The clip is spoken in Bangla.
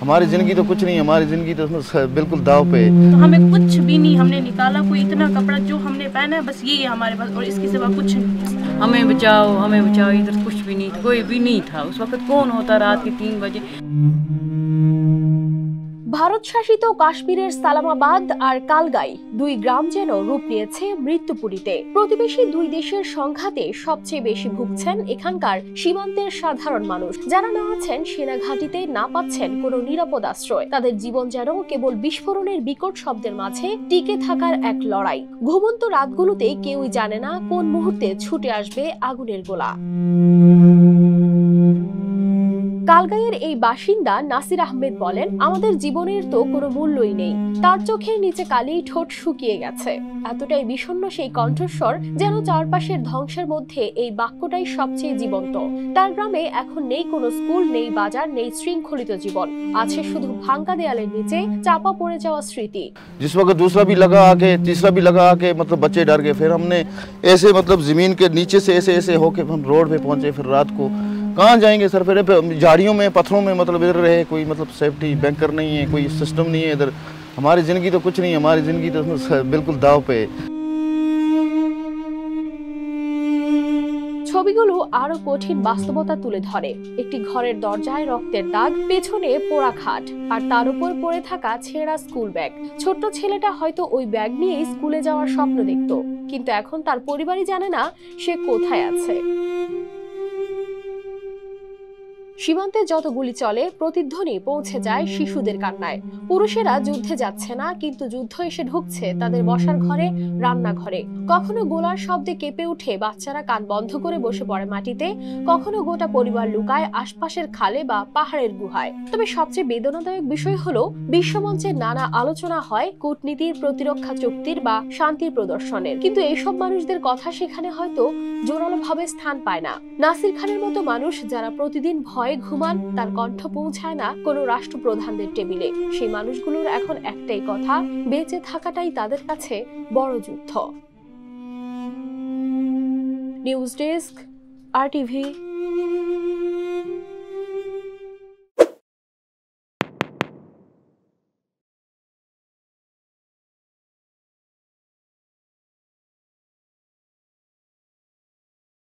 हमारी जिंदगी तो कुछ नहीं, हमारी जिंदगी तो बिल्कुल दाव पे है। तो हमें कुछ भी नहीं हमने निकाला, कोई इतना कपड़ा जो हमने पहना है बस ये है हमारे पास, और इसके सिवा कुछ नहीं है। हमें बचाओ, इधर कुछ भी नहीं था, कोई भी नहीं था उस वक्त। कौन होता रात के 3 बजे। ভারত শাসিত কাশ্মীরের সালামাবাদ আর কালগাই দুই গ্রাম যেন রূপ নিয়েছে মৃত্যুপুরীতে। প্রতিবেশী দুই দেশের সংঘাতে সবচেয়ে বেশি ভুগছেন এখানকার সীমান্তের সাধারণ মানুষ, যারা না আছেন সেনা ঘাঁটিতে, না পাচ্ছেন কোনো নিরাপদ আশ্রয়। তাদের জীবন যেন কেবল বিস্ফোরণের বিকট শব্দের মাঝে টিকে থাকার এক লড়াই। ঘুমন্ত রাতগুলোতে কেউই জানে না কোন মুহূর্তে ছুটে আসবে আগুনের গোলা। কালগাইয়ের এই বাসিন্দা নাসির আহমেদ বলেন, আমাদের জীবনের তো কোনো মূল্যই নেই। তার চোখের নিচে কালি, ঠোঁট শুকিয়ে গেছে। এতটাই বিষণ্ণ সেই কণ্ঠস্বর যেন চারপাশের ধ্বংসের মধ্যে এই বাক্যটাই সবচেয়ে জীবন্ত। তার গ্রামে এখন নেই কোনো স্কুল, নেই বাজার, নেই শৃঙ্খলিত জীবন। আছে শুধু ভাঙ্গা দেয়ালের নিচে চাপা পড়ে যাওয়া স্মৃতি। जिस वक्त दूसरा भी लगा आके, तीसरा भी लगा आके, मतलब बच्चे डर गए। फिर हमने ऐसे मतलब जमीन के नीचे से ऐसे ऐसे होके हम रोड पे पहुंचे। फिर रात को कहाँ जाएंगे सर, फिर झाड़ियों में, पत्थरों में मतलब इधर रहे। कोई मतलब सेफ्टी बैंकर नहीं है, कोई सिस्टम नहीं है इधर। हमारी ज़िंदगी तो कुछ नहीं, हमारी ज़िंदगी तो बिल्कुल दाव पे है। ছবিগুলো আরো কঠিন বাস্তবতা তুলে ধরে। একটি ঘরের দরজায় রক্তের দাগ, পেছনে পোড়া খাট, আর তার উপর পড়ে থাকা ছেঁড়া স্কুল ব্যাগ। ছোট্ট ছেলেটা হয়তো ওই ব্যাগ নিয়েই স্কুলে যাওয়ার স্বপ্ন দেখত, কিন্তু এখন তার পরিবারই জানে না সে কোথায় আছে। সীমান্তে যত গুলি চলে, প্রতিধ্বনি পৌঁছে যায় শিশুদের কান্নায়। পুরুষেরা যুদ্ধে যাচ্ছে না, কিন্তু যুদ্ধ এসে ঢুকছে তাদের বসার ঘরে, রান্নাঘরে। কখনো গোলার শব্দে কেঁপে উঠে বাচ্চারা কান বন্ধ করে বসে পড়ে মাটিতে, কখনো গোটা পরিবার লুকায় আশপাশের খালে বা পাহাড়ের গুহায়। তবে সবচেয়ে বেদনাদায়ক বিষয় হলো, বিশ্বমঞ্চে নানা আলোচনা হয় কূটনীতির, প্রতিরক্ষা চুক্তির বা শান্তির প্রদর্শনের, কিন্তু এইসব মানুষদের কথা সেখানে হয়তো জোরালোভাবে স্থান পায় না। নাসির খানের মতো মানুষ যারা প্রতিদিন ভয়ে ঘুমান, তার কণ্ঠ পৌঁছায় না কোনো রাষ্ট্রপ্রধানদের টেবিলে। সেই মানুষগুলোর এখন একটাই কথা, বেঁচে থাকাটাই তাদের কাছে বড় যুদ্ধ। News desk, RTV।